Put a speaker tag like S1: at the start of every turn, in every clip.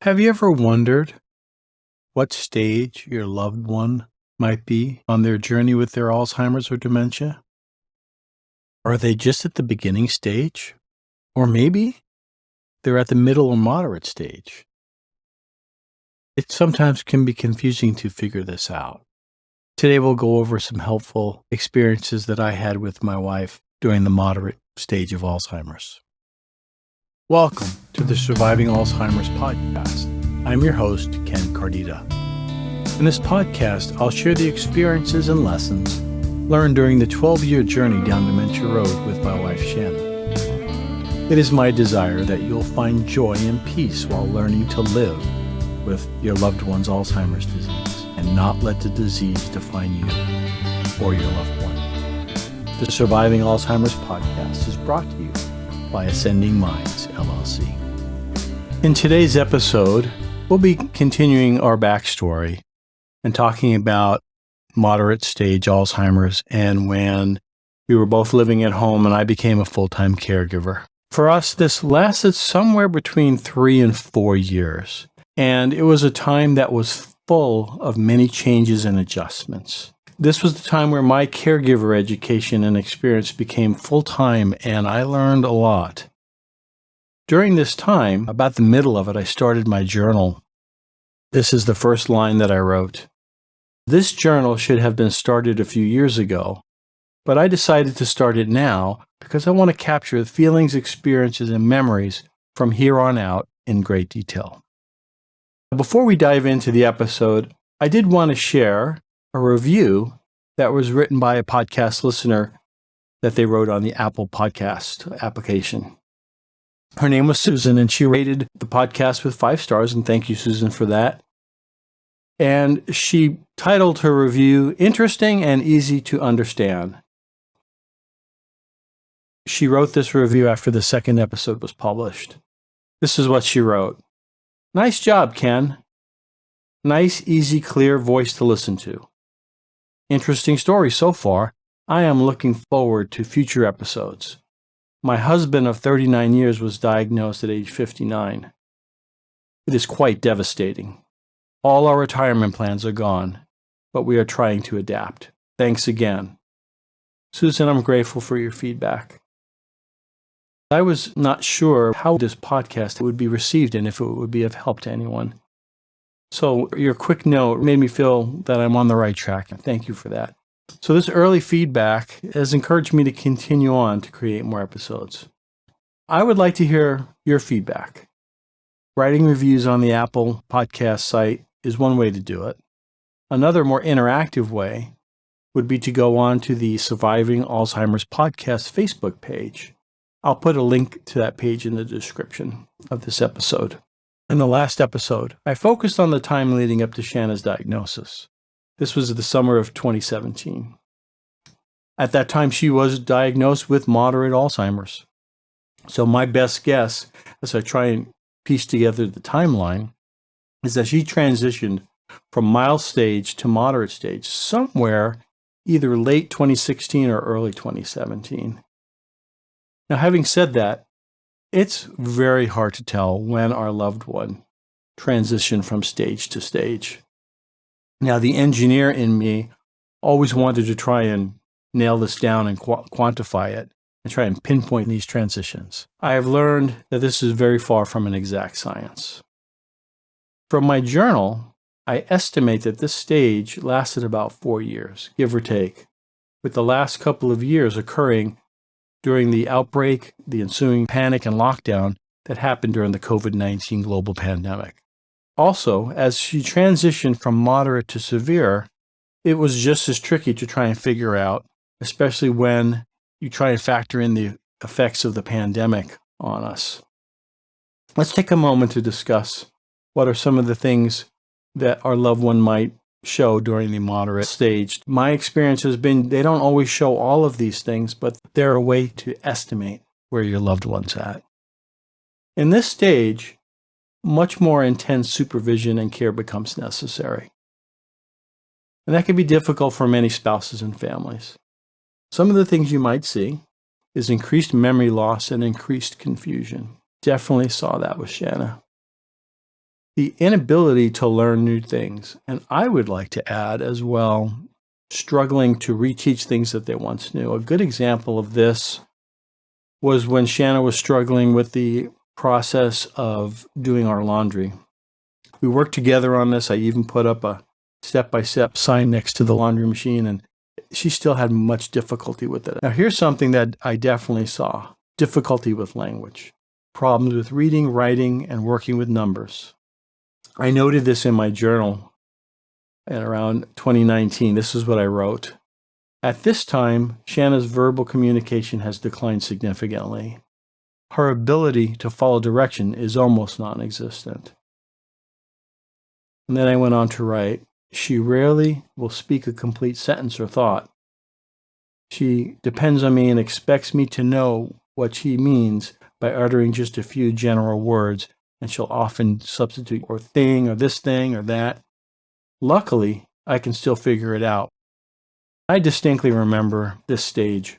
S1: Have you ever wondered what stage your loved one might be on their journey with their Alzheimer's or dementia? Are they just at the beginning stage? Or maybe they're at the middle or moderate stage? It sometimes can be confusing to figure this out. Today we'll go over some helpful experiences that I had with my wife during the moderate stage of Alzheimer's. Welcome to the Surviving Alzheimer's podcast. I'm your host, Ken Cardita. In this podcast, I'll share the experiences and lessons learned during the 12-year journey down Dementia Road with my wife, Shanna. It is my desire that you'll find joy and peace while learning to live with your loved one's Alzheimer's disease and not let the disease define you or your loved one. The Surviving Alzheimer's podcast is brought to you by Ascending Minds, LLC. In today's episode, we'll be continuing our backstory and talking about moderate stage Alzheimer's and when we were both living at home and I became a full-time caregiver. For us, this lasted somewhere between 3 and 4 years, and it was a time that was full of many changes and adjustments. This was the time where my caregiver education and experience became full-time, and I learned a lot. During this time, about the middle of it, I started my journal. This is the first line that I wrote. This journal should have been started a few years ago, but I decided to start it now because I want to capture the feelings, experiences, and memories from here on out in great detail. Before we dive into the episode, I did want to share a review that was written by a podcast listener that they wrote on the Apple Podcast application. Her name was Susan, and she rated the podcast with 5 stars, and thank you, Susan, for that. And she titled her review, Interesting and Easy to Understand. She wrote this review after the second episode was published. This is what she wrote. Nice job, Ken. Nice, easy, clear voice to listen to. Interesting story so far. I am looking forward to future episodes. My husband of 39 years was diagnosed at age 59. It is quite devastating. All our retirement plans are gone, but we are trying to adapt. Thanks again. Susan, I'm grateful for your feedback. I was not sure how this podcast would be received and if it would be of help to anyone. So your quick note made me feel that I'm on the right track. Thank you for that. So this early feedback has encouraged me to continue on to create more episodes. I would like to hear your feedback. Writing reviews on the Apple Podcast site is one way to do it. Another more interactive way would be to go on to the Surviving Alzheimer's Podcast Facebook page. I'll put a link to that page in the description of this episode. In the last episode, I focused on the time leading up to Shanna's diagnosis. This was the summer of 2017. At that time, she was diagnosed with moderate Alzheimer's. So my best guess, as I try and piece together the timeline, is that she transitioned from mild stage to moderate stage somewhere either late 2016 or early 2017. Now, having said that, it's very hard to tell when our loved one transitioned from stage to stage. Now, the engineer in me always wanted to try and nail this down and quantify it and try and pinpoint these transitions. I have learned that this is very far from an exact science. From my journal, I estimate that this stage lasted about 4 years, give or take, with the last couple of years occurring during the outbreak, the ensuing panic and lockdown that happened during the COVID-19 global pandemic. Also, as she transitioned from moderate to severe, it was just as tricky to try and figure out, especially when you try and factor in the effects of the pandemic on us. Let's take a moment to discuss what are some of the things that our loved one might show during the moderate stage. My experience has been they don't always show all of these things, but they're a way to estimate where your loved one's at. In this stage, much more intense supervision and care becomes necessary. And that can be difficult for many spouses and families. Some of the things you might see is increased memory loss and increased confusion. Definitely saw that with Shanna. the inability to learn new things. And I would like to add as well, struggling to reteach things that they once knew. A good example of this was when Shanna was struggling with the process of doing our laundry. We worked together on this. I even put up a step-by-step sign next to the laundry machine, and she still had much difficulty with it. Now, here's something that I definitely saw: difficulty with language, problems with reading, writing, and working with numbers. I noted this in my journal in around 2019. This is what I wrote. At this time, Shanna's verbal communication has declined significantly. Her ability to follow direction is almost non-existent. And then I went on to write, she rarely will speak a complete sentence or thought. She depends on me and expects me to know what she means by uttering just a few general words, and she'll often substitute or thing or this thing or that. Luckily, I can still figure it out. I distinctly remember this stage.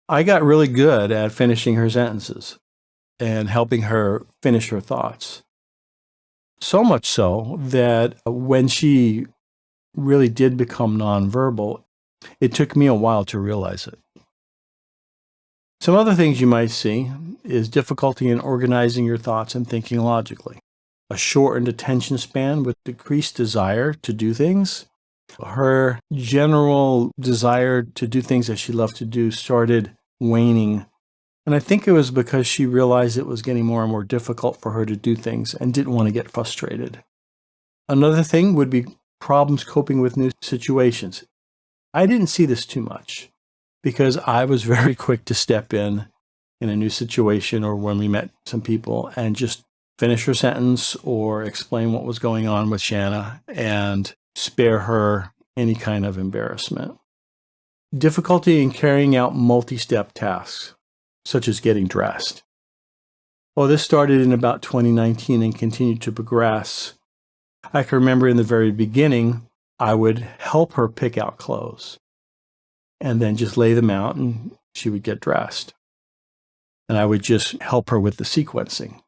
S1: I got really good at finishing her sentences and helping her finish her thoughts. So much so that when she really did become nonverbal, it took me a while to realize it. Some other things you might see is difficulty in organizing your thoughts and thinking logically, a shortened attention span with decreased desire to do things. Her general desire to do things that she loved to do started waning. And I think it was because she realized it was getting more and more difficult for her to do things and didn't want to get frustrated. Another thing would be problems coping with new situations. I didn't see this too much because I was very quick to step in a new situation or when we met some people and just finish her sentence or explain what was going on with Shanna and spare her any kind of embarrassment. Difficulty in carrying out multi-step tasks, such as getting dressed. Well, this started in about 2019 and continued to progress. I can remember in the very beginning, I would help her pick out clothes and then just lay them out and she would get dressed. And I would just help her with the sequencing.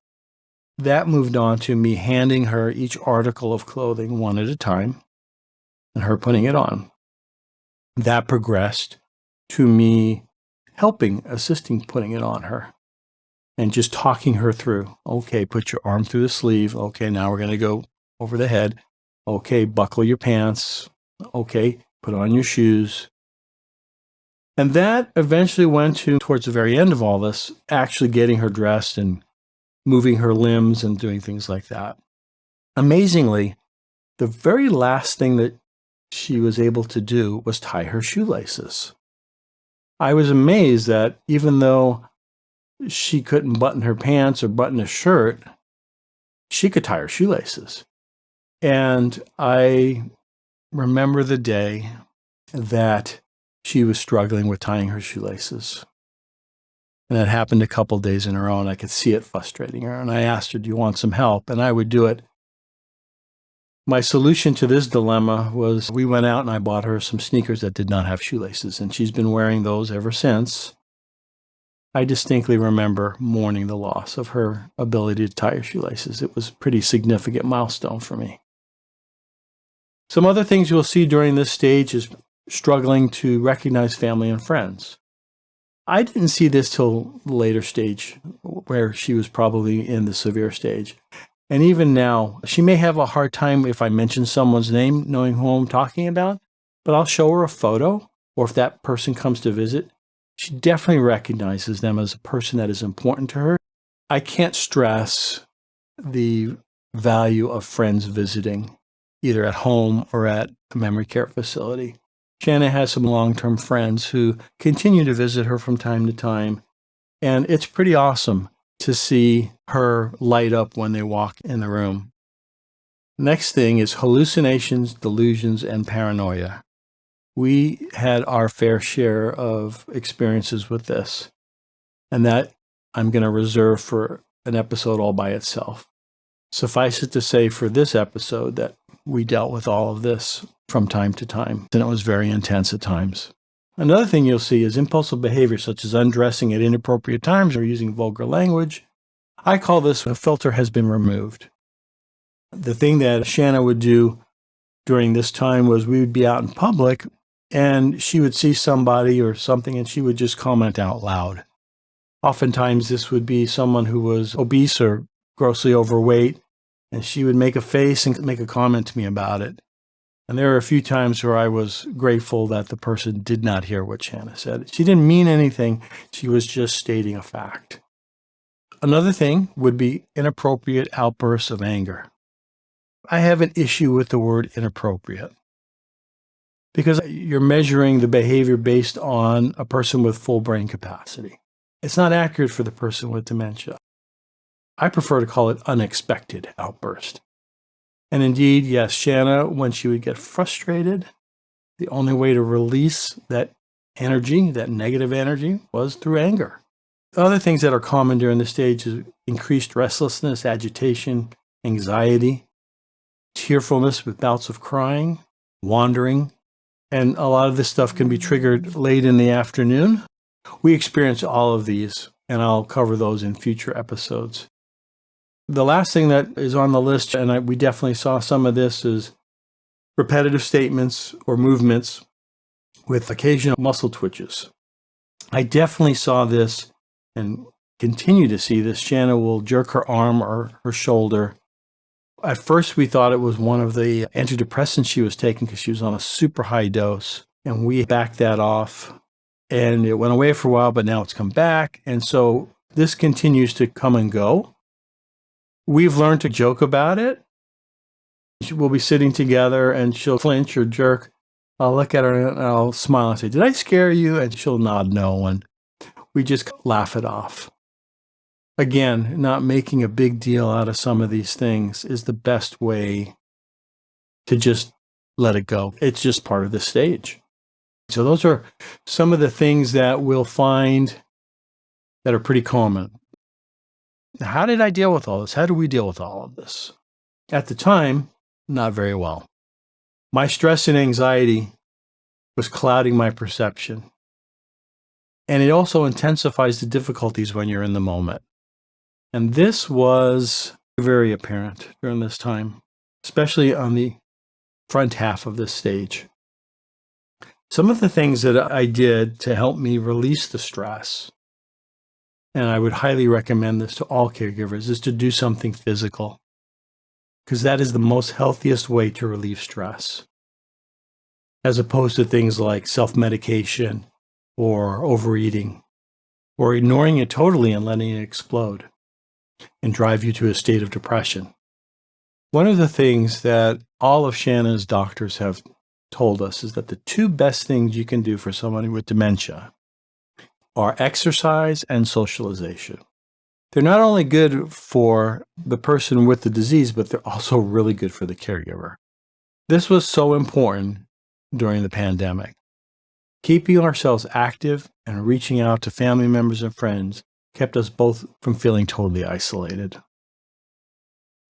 S1: That moved on to me handing her each article of clothing one at a time and her putting it on. That progressed to me helping, assisting putting it on her and just talking her through. Okay, put your arm through the sleeve. Okay, now we're going to go over the head. Okay, buckle your pants. Okay, put on your shoes. And that eventually went towards the very end of all this, actually getting her dressed and moving her limbs and doing things like that. Amazingly, the very last thing that she was able to do was tie her shoelaces. I was amazed that even though she couldn't button her pants or button a shirt, she could tie her shoelaces. And I remember the day that she was struggling with tying her shoelaces. And it happened a couple days in a row, and I could see it frustrating her. And I asked her, do you want some help? And I would do it. My solution to this dilemma was we went out and I bought her some sneakers that did not have shoelaces, and she's been wearing those ever since. I distinctly remember mourning the loss of her ability to tie her shoelaces. It was a pretty significant milestone for me. Some other things you'll see during this stage is struggling to recognize family and friends. I didn't see this till the later stage, where she was probably in the severe stage. And even now, she may have a hard time if I mention someone's name, knowing who I'm talking about, but I'll show her a photo, or if that person comes to visit, she definitely recognizes them as a person that is important to her. I can't stress the value of friends visiting, either at home or at a memory care facility. Shanna has some long-term friends who continue to visit her from time to time, and it's pretty awesome to see her light up when they walk in the room. Next thing is hallucinations, delusions, and paranoia. We had our fair share of experiences with this, and that I'm going to reserve for an episode all by itself. Suffice it to say for this episode that we dealt with all of this from time to time, and it was very intense at times. Another thing you'll see is impulsive behavior, such as undressing at inappropriate times or using vulgar language. I call this a filter has been removed. The thing that Shanna would do during this time was we would be out in public and she would see somebody or something and she would just comment out loud. Oftentimes this would be someone who was obese or grossly overweight, and she would make a face and make a comment to me about it. And there were a few times where I was grateful that the person did not hear what Shanna said. She didn't mean anything. She was just stating a fact. Another thing would be inappropriate outbursts of anger. I have an issue with the word inappropriate because you're measuring the behavior based on a person with full brain capacity. It's not accurate for the person with dementia. I prefer to call it unexpected outburst. And indeed, yes, Shanna, when she would get frustrated, the only way to release that energy, that negative energy, was through anger. Other things that are common during this stage is increased restlessness, agitation, anxiety, tearfulness with bouts of crying, wandering, and a lot of this stuff can be triggered late in the afternoon. We experience all of these, and I'll cover those in future episodes. The last thing that is on the list, and we definitely saw some of this, is repetitive statements or movements with occasional muscle twitches. I definitely saw this and continue to see this. Shanna will jerk her arm or her shoulder. At first, we thought it was one of the antidepressants she was taking because she was on a super high dose, and we backed that off. And it went away for a while, but now it's come back. And so this continues to come and go. We've learned to joke about it. We'll be sitting together and she'll flinch or jerk. I'll look at her and I'll smile and say, "Did I scare you?" And she'll nod no. And we just laugh it off. Again, not making a big deal out of some of these things is the best way to just let it go. It's just part of the stage. So those are some of the things that we'll find that are pretty common. How did I deal with all this? How do we deal with all of this? At the time, not very well. My stress and anxiety was clouding my perception. And it also intensifies the difficulties when you're in the moment. And this was very apparent during this time, especially on the front half of this stage. Some of the things that I did to help me release the stress, and I would highly recommend this to all caregivers, is to do something physical, because that is the most healthiest way to relieve stress, as opposed to things like self-medication or overeating, or ignoring it totally and letting it explode and drive you to a state of depression. One of the things that all of Shanna's doctors have told us is that the two best things you can do for somebody with dementia are exercise and socialization. They're not only good for the person with the disease, but they're also really good for the caregiver. This was so important during the pandemic. Keeping ourselves active and reaching out to family members and friends kept us both from feeling totally isolated.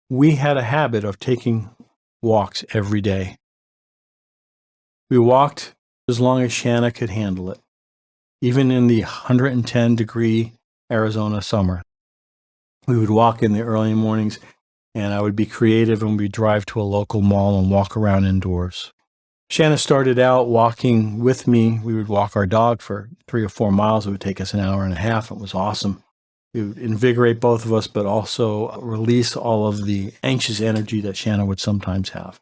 S1: We had a habit of taking walks every day. We walked as long as Shanna could handle it, even in the 110-degree Arizona summer. We would walk in the early mornings, and I would be creative, and we'd drive to a local mall and walk around indoors. Shanna started out walking with me. We would walk our dog for 3 or 4 miles. It would take us an hour and a half. It was awesome. It would invigorate both of us, but also release all of the anxious energy that Shanna would sometimes have.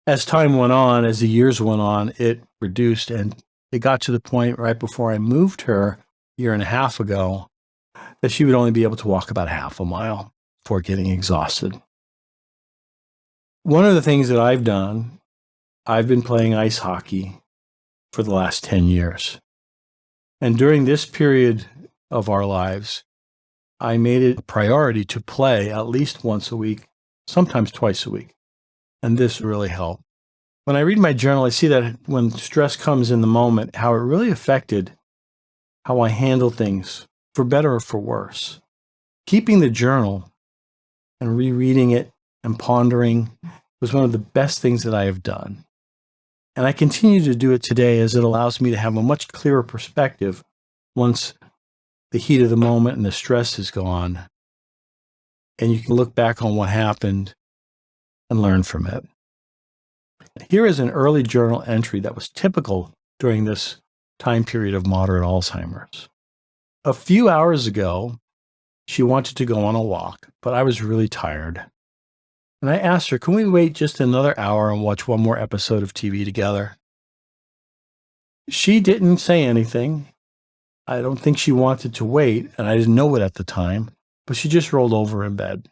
S1: As time went on, as the years went on, it reduced, and it got to the point right before I moved her a year and a half ago that she would only be able to walk about half a mile before getting exhausted. One of the things that I've done, I've been playing ice hockey for the last 10 years. And during this period of our lives, I made it a priority to play at least once a week, sometimes twice a week. And this really helped. When I read my journal, I see that when stress comes in the moment, how it really affected how I handle things, for better or for worse. Keeping the journal and rereading it and pondering was one of the best things that I have done. And I continue to do it today, as it allows me to have a much clearer perspective once the heat of the moment and the stress is gone. And you can look back on what happened and learn from it. Here is an early journal entry that was typical during this time period of moderate Alzheimer's. A few hours ago, she wanted to go on a walk, but I was really tired. And I asked her, can we wait just another hour and watch one more episode of TV together? She didn't say anything. I don't think she wanted to wait, and I didn't know it at the time, but she just rolled over in bed.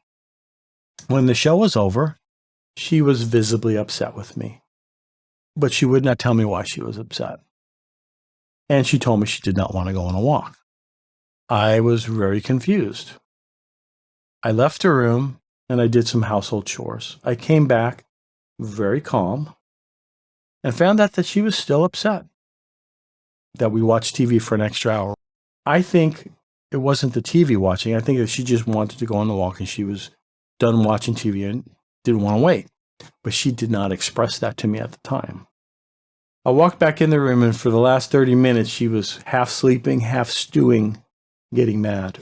S1: When the show was over, she was visibly upset with me, but she would not tell me why she was upset. And she told me she did not want to go on a walk. I was very confused. I left the room and I did some household chores. I came back very calm and found out that she was still upset that we watched TV for an extra hour. I think it wasn't the TV watching. I think that she just wanted to go on the walk and she was done watching TV and didn't want to wait. But she did not express that to me at the time. I walked back in the room and for the last 30 minutes, she was half sleeping, half stewing, getting mad.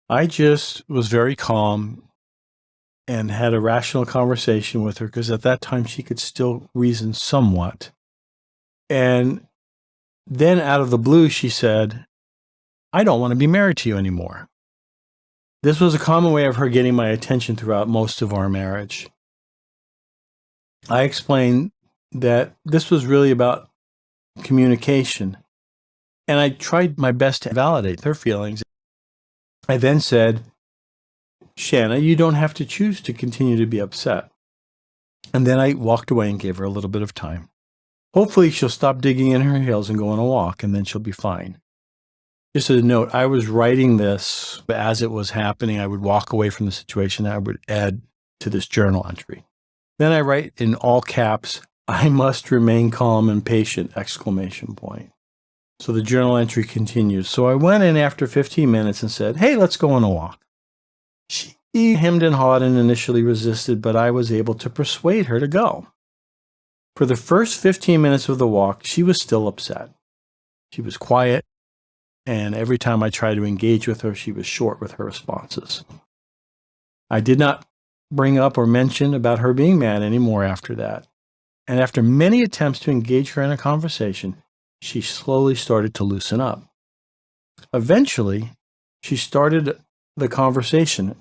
S1: I just was very calm and had a rational conversation with her because at that time she could still reason somewhat. And then out of the blue, she said, I don't want to be married to you anymore. This was a common way of her getting my attention throughout most of our marriage. I explained that this was really about communication, and I tried my best to validate her feelings. I then said, Shanna, you don't have to choose to continue to be upset. And then I walked away and gave her a little bit of time. Hopefully she'll stop digging in her heels and go on a walk, and then she'll be fine. Just as a note, I was writing this, but as it was happening, I would walk away from the situation and I would add to this journal entry. Then I write in all caps, I must remain calm and patient, ! So the journal entry continues. So I went in after 15 minutes and said, hey, let's go on a walk. She hemmed and hawed and initially resisted, but I was able to persuade her to go. For the first 15 minutes of the walk, she was still upset. She was quiet, and every time I tried to engage with her, she was short with her responses. I did not bring up or mention about her being mad anymore after that. And after many attempts to engage her in a conversation, she slowly started to loosen up. Eventually, she started the conversation,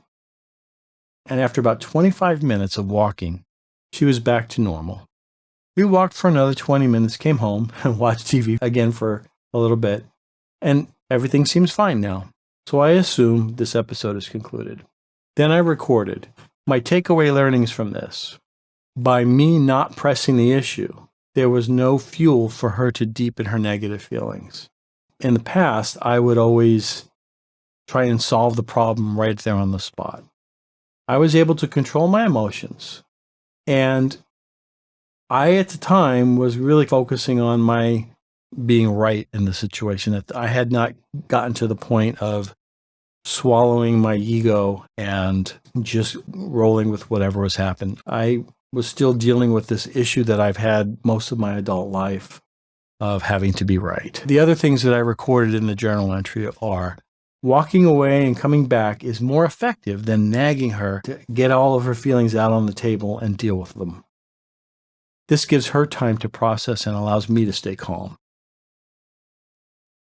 S1: and after about 25 minutes of walking, she was back to normal. We walked for another 20 minutes, came home, and watched TV again for a little bit, and everything seems fine now. So I assume this episode is concluded. Then I recorded my takeaway learnings from this. By me not pressing the issue, there was no fuel for her to deepen her negative feelings. In the past, I would always try and solve the problem right there on the spot. I was able to control my emotions, and I, at the time, was really focusing on my being right in the situation. That I had not gotten to the point of swallowing my ego and just rolling with whatever was happening. I was still dealing with this issue that I've had most of my adult life of having to be right. The other things that I recorded in the journal entry are walking away and coming back is more effective than nagging her to get all of her feelings out on the table and deal with them. This gives her time to process and allows me to stay calm.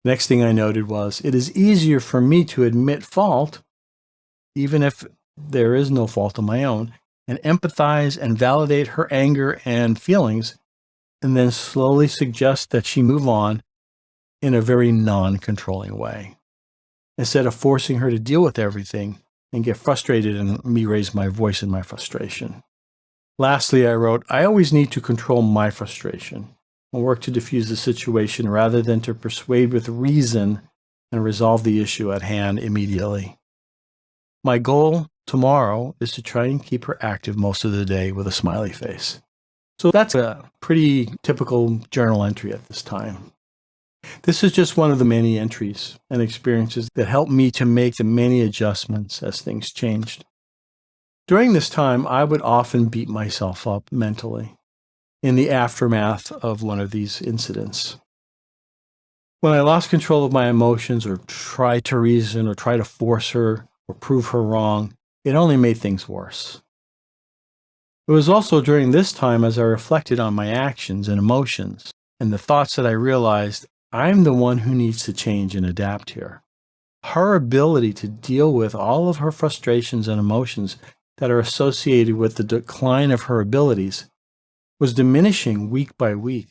S1: Next thing I noted was, it is easier for me to admit fault, even if there is no fault of my own, and empathize and validate her anger and feelings, and then slowly suggest that she move on in a very non-controlling way, instead of forcing her to deal with everything and get frustrated and me raise my voice in my frustration. Lastly, I wrote, I always need to control my frustration and work to diffuse the situation rather than to persuade with reason and resolve the issue at hand immediately. My goal tomorrow is to try and keep her active most of the day with a smiley face. So that's a pretty typical journal entry at this time. This is just one of the many entries and experiences that helped me to make the many adjustments as things changed. During this time, I would often beat myself up mentally in the aftermath of one of these incidents. When I lost control of my emotions or tried to reason or try to force her or prove her wrong, it only made things worse. It was also during this time, as I reflected on my actions and emotions and the thoughts, that I realized I'm the one who needs to change and adapt here. Her ability to deal with all of her frustrations and emotions that are associated with the decline of her abilities was diminishing week by week.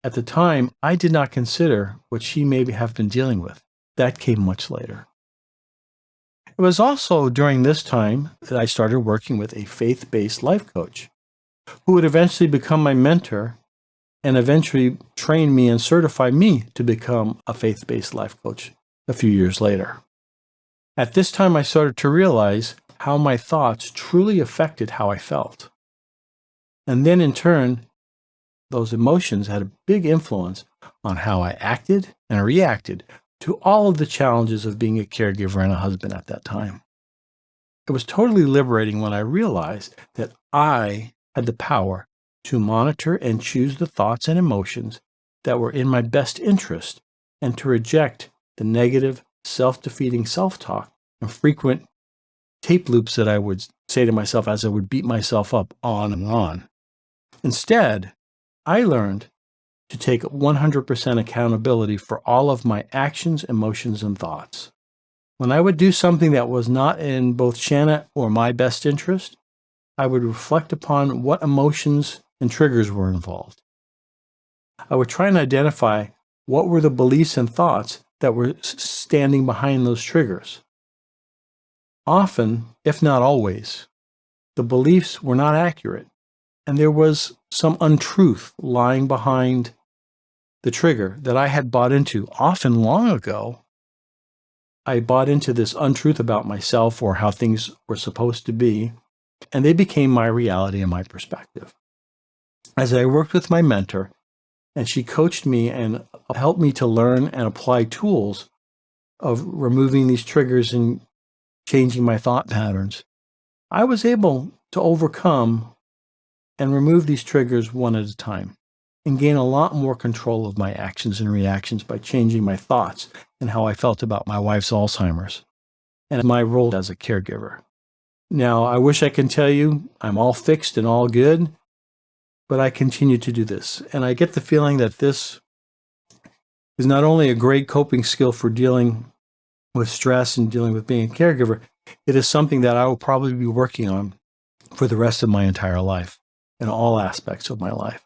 S1: At the time, I did not consider what she may have been dealing with. That came much later. It was also during this time that I started working with a faith-based life coach who would eventually become my mentor and eventually train me and certify me to become a faith-based life coach a few years later. At this time, I started to realize how my thoughts truly affected how I felt. And then in turn, those emotions had a big influence on how I acted and reacted to all of the challenges of being a caregiver and a husband at that time. It was totally liberating when I realized that I had the power to monitor and choose the thoughts and emotions that were in my best interest and to reject the negative, self-defeating self-talk and frequent tape loops that I would say to myself as I would beat myself up on and on. Instead, I learned to take 100% accountability for all of my actions, emotions, and thoughts. When I would do something that was not in both Shanna or my best interest, I would reflect upon what emotions and triggers were involved. I would try and identify what were the beliefs and thoughts that were standing behind those triggers. Often, if not always, the beliefs were not accurate, and there was some untruth lying behind the trigger that I had bought into often long ago. I bought into this untruth about myself or how things were supposed to be, and they became my reality and my perspective. As I worked with my mentor, and she coached me and helped me to learn and apply tools of removing these triggers and changing my thought patterns, I was able to overcome and remove these triggers one at a time and gain a lot more control of my actions and reactions by changing my thoughts and how I felt about my wife's Alzheimer's and my role as a caregiver. Now, I wish I could tell you I'm all fixed and all good, but I continue to do this. And I get the feeling that this is not only a great coping skill for dealing with stress and dealing with being a caregiver, it is something that I will probably be working on for the rest of my entire life in all aspects of my life.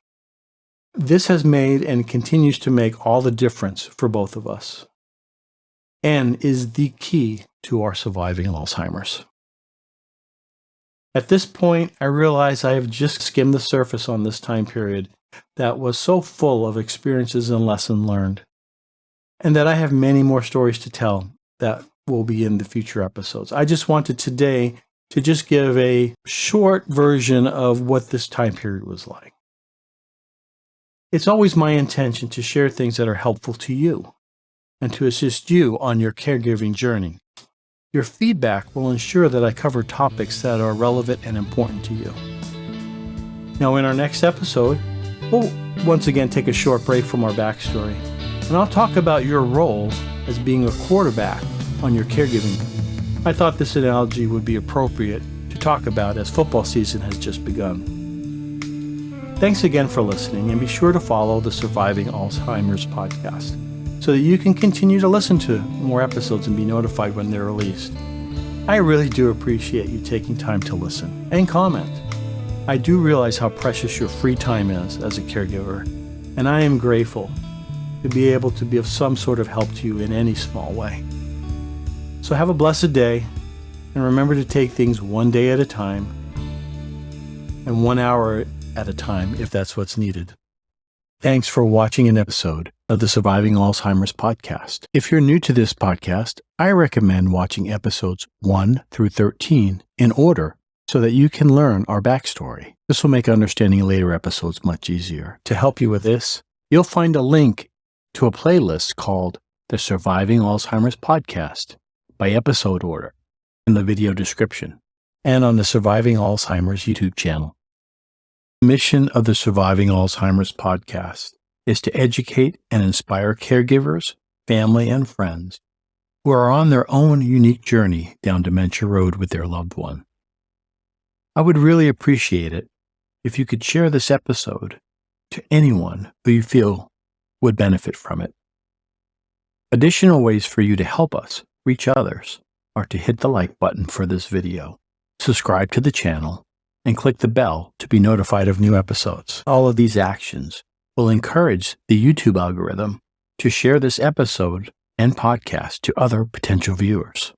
S1: This has made and continues to make all the difference for both of us and is the key to our surviving Alzheimer's. At this point, I realize I have just skimmed the surface on this time period that was so full of experiences and lessons learned, and that I have many more stories to tell that will be in the future episodes. I just wanted today to just give a short version of what this time period was like. It's always my intention to share things that are helpful to you and to assist you on your caregiving journey. Your feedback will ensure that I cover topics that are relevant and important to you. Now, in our next episode, we'll once again take a short break from our backstory, and I'll talk about your role as being a quarterback on your caregiving. I thought this analogy would be appropriate to talk about as football season has just begun. Thanks again for listening, and be sure to follow the Surviving Alzheimer's podcast so that you can continue to listen to more episodes and be notified when they're released. I really do appreciate you taking time to listen and comment. I do realize how precious your free time is as a caregiver, and I am grateful to be able to be of some sort of help to you in any small way. So have a blessed day, and remember to take things one day at a time and 1 hour at a time if that's what's needed. Thanks for watching an episode of the Surviving Alzheimer's podcast. If you're new to this podcast, I recommend watching episodes 1 through 13 in order so that you can learn our backstory. This will make understanding later episodes much easier. To help you with this, you'll find a link to a playlist called the Surviving Alzheimer's podcast by episode order in the video description and on the Surviving Alzheimer's YouTube channel. The mission of the Surviving Alzheimer's podcast is to educate and inspire caregivers, family, and friends who are on their own unique journey down dementia road with their loved one. I would really appreciate it if you could share this episode to anyone who you feel would benefit from it. Additional ways for you to help us reach others are to hit the like button for this video, subscribe to the channel, and click the bell to be notified of new episodes. All of these actions will encourage the YouTube algorithm to share this episode and podcast to other potential viewers.